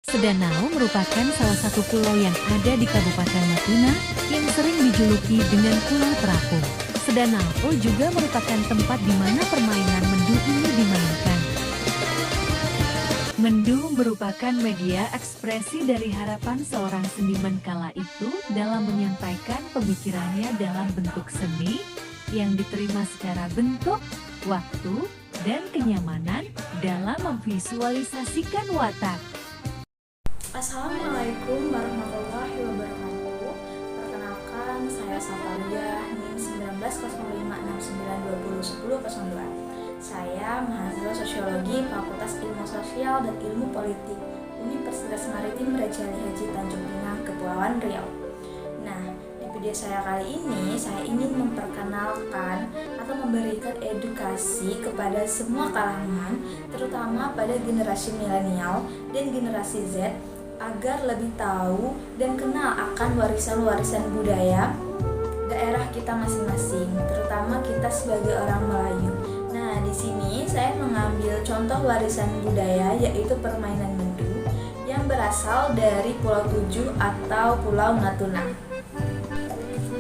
Sedanau merupakan salah satu pulau yang ada di Kabupaten Natuna yang sering dijuluki dengan Pulau Terapung. Sedanau juga merupakan tempat di mana permainan mendu ini dimainkan. Mendu merupakan media ekspresi dari harapan seorang seniman kala itu dalam menyampaikan pemikirannya dalam bentuk seni yang diterima secara bentuk, waktu, dan kenyamanan dalam memvisualisasikan watak. Assalamualaikum warahmatullahi wabarakatuh. Perkenalkan, saya Safaria NIM 190569201002. Saya mahasiswa Sosiologi Fakultas Ilmu Sosial dan Ilmu Politik Universitas Maritim Raja Ali Haji Tanjung Pinang, Kepulauan Riau. Nah, di video saya kali ini saya ingin memperkenalkan atau memberikan edukasi kepada semua kalangan, terutama pada generasi milenial dan generasi Z, agar lebih tahu dan kenal akan warisan-warisan budaya daerah kita masing-masing, terutama kita sebagai orang Melayu. Nah, di sini saya mengambil contoh warisan budaya yaitu permainan mendu yang berasal dari Pulau Tujuh atau Pulau Natuna.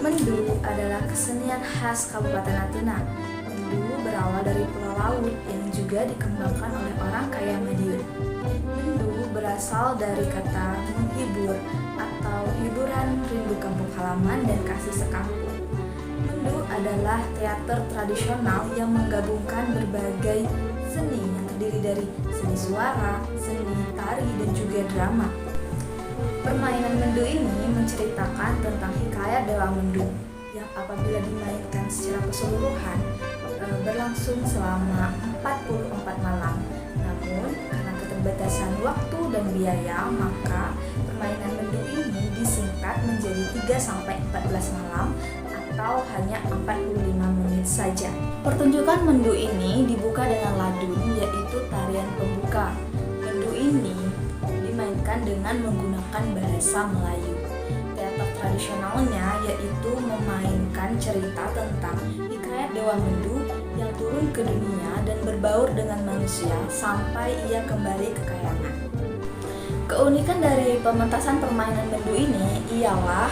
Mendu adalah kesenian khas Kabupaten Natuna. Mendu berawal dari pulau laut yang juga dikembangkan oleh orang kaya Madiun. Mendu berasal dari kata menghibur atau hiburan rindu kampung halaman dan kasih sekampung. Mendu adalah teater tradisional yang menggabungkan berbagai seni yang terdiri dari seni suara, seni tari, dan juga drama. Permainan mendu ini menceritakan tentang hikayat Dewa Mendu yang apabila dimainkan secara keseluruhan berlangsung selama 44 malam. Namun, karena keterbatasan waktu dan biaya, maka permainan mendu ini disingkat menjadi 3-14 malam atau hanya 45 menit saja. Pertunjukan mendu ini dibuka dengan ladun, yaitu tarian pembuka. Mendu ini dimainkan dengan menggunakan bahasa Melayu. Teater tradisionalnya yaitu memainkan cerita tentang hikayat Dewa Mendu yang turun ke dunia dan berbaur dengan manusia sampai ia kembali ke kayangan. Keunikan dari pementasan permainan mendu ini ialah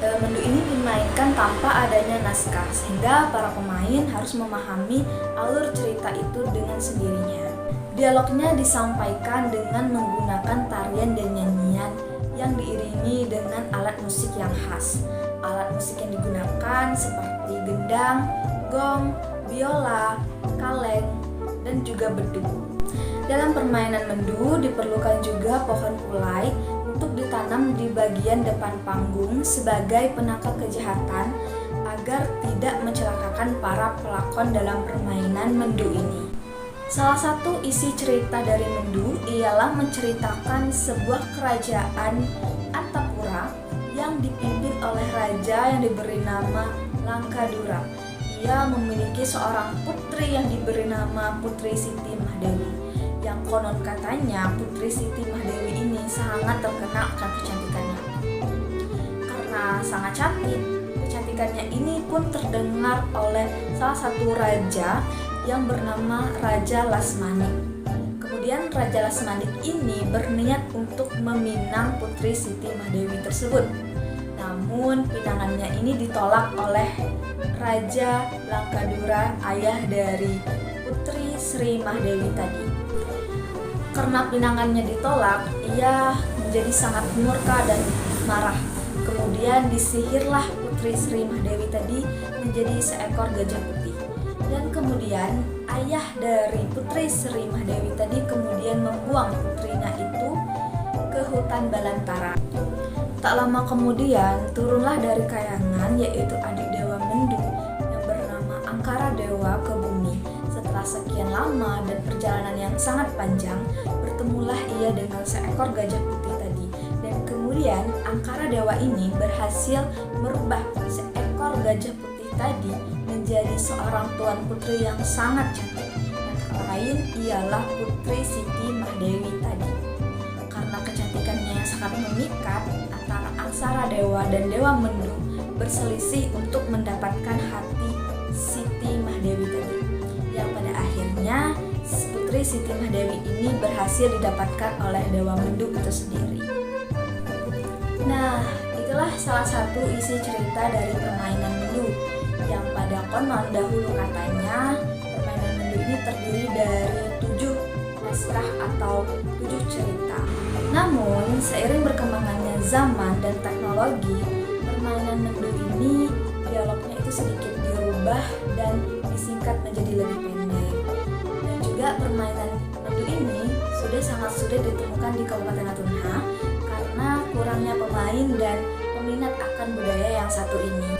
mendu ini dimainkan tanpa adanya naskah, sehingga para pemain harus memahami alur cerita itu dengan sendirinya. Dialognya disampaikan dengan menggunakan tarian dan nyanyian yang diiringi dengan alat musik yang khas. Alat musik yang digunakan seperti gendang, gong, biola, kaleng, dan juga beduk. Dalam permainan mendu diperlukan juga pohon ulai untuk ditanam di bagian depan panggung sebagai penangkal kejahatan agar tidak mencelakakan para pelakon dalam permainan mendu ini. Salah satu isi cerita dari mendu ialah menceritakan sebuah kerajaan Antapura yang dipimpin oleh raja yang diberi nama Langkadura. Ia memiliki seorang putri yang diberi nama Putri Siti Mahdewi, yang konon katanya Putri Siti Mahdewi ini sangat terkenal akan kecantikannya. Karena sangat cantik, kecantikannya ini pun terdengar oleh salah satu raja yang bernama Raja Lasmani. Kemudian Raja Lasmani ini berniat untuk meminang Putri Siti Mahdewi tersebut. Namun pinangannya ini ditolak oleh Raja Langkadura, ayah dari Putri Sri Mahdewi tadi. Karena pinangannya ditolak, ia menjadi sangat murka dan marah. Kemudian disihirlah Putri Sri Mahdewi tadi menjadi seekor gajah putih. Dan kemudian ayah dari Putri Sri Mahdewi tadi kemudian membuang putrinya itu ke hutan Balantara. Tak lama kemudian turunlah dari kayangan yaitu adik Dewa Mendu yang bernama Angkara Dewa ke bumi. Setelah sekian lama dan perjalanan yang sangat panjang, bertemulah ia dengan seekor gajah putih tadi. Dan kemudian Angkara Dewa ini berhasil merubah seekor gajah putih tadi menjadi seorang tuan putri yang sangat cantik. Yang lain ialah Putri Siti Mahdewi tadi. Karena kecantikannya yang sangat memikat, antara Angsara Dewa dan Dewa Mendu berselisih untuk mendapatkan hati Siti Mahdewi tadi. Yang pada akhirnya putri Siti Mahdewi ini berhasil didapatkan oleh Dewa Mendu itu sendiri. Nah, itulah salah satu isi cerita dari permainan Mendu, yang pada konon dahulu katanya permainan Mendu ini terdiri dari 7 naskah atau 7 cerita. Namun, seiring berkembangannya zaman dan teknologi, permainan Mendu ini dialognya itu sedikit dirubah dan disingkat menjadi lebih pendek. Dan juga permainan Mendu ini sudah sangat sulit ditemukan di Kabupaten Natuna karena kurangnya pemain dan peminat akan budaya yang satu ini.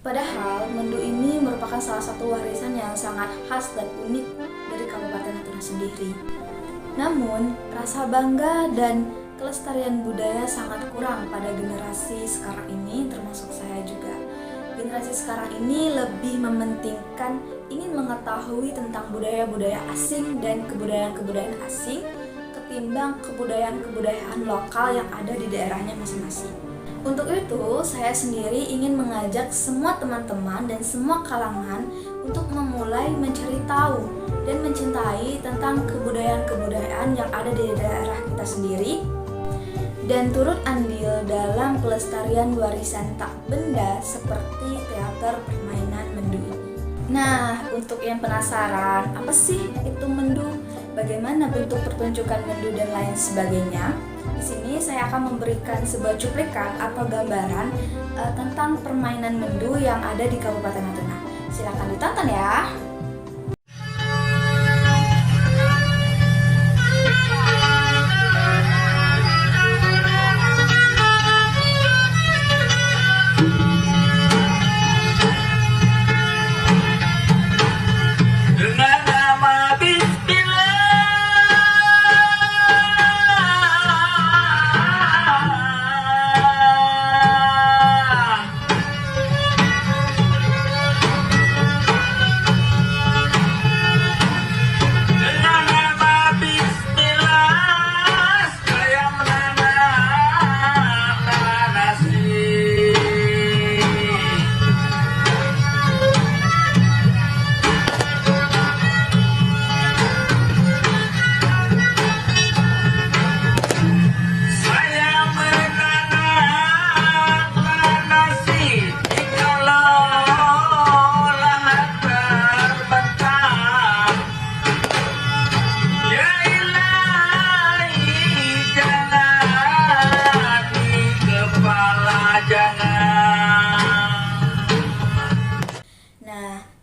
Padahal Mendu ini merupakan salah satu warisan yang sangat khas dan unik dari Kabupaten Natuna sendiri. Namun, rasa bangga dan kelestarian budaya sangat kurang pada generasi sekarang ini, termasuk saya juga. Generasi sekarang ini lebih mementingkan ingin mengetahui tentang budaya-budaya asing dan kebudayaan-kebudayaan asing ketimbang kebudayaan-kebudayaan lokal yang ada di daerahnya masing-masing. Untuk itu, saya sendiri ingin mengajak semua teman-teman dan semua kalangan untuk memulai mencari tahu dan mencintai tentang kebudayaan-kebudayaan yang ada di daerah kita sendiri dan turut andil dalam pelestarian warisan tak benda seperti teater permainan Mendu ini. Nah, untuk yang penasaran, apa sih itu Mendu? Bagaimana bentuk pertunjukan Mendu dan lain sebagainya? Di sini saya akan memberikan sebuah cuplikan atau gambaran tentang permainan Mendu yang ada di Kabupaten Natuna. Silakan ditonton ya.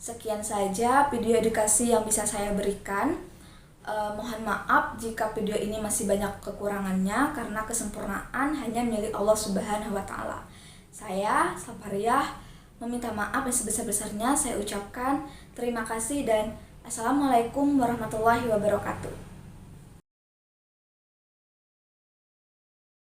Sekian saja video edukasi yang bisa saya berikan. Mohon maaf jika video ini masih banyak kekurangannya karena kesempurnaan hanya milik Allah Subhanahu wa Ta'ala. Saya, Sapariah, meminta maaf yang sebesar-besarnya. Saya ucapkan terima kasih dan Assalamualaikum warahmatullahi wabarakatuh.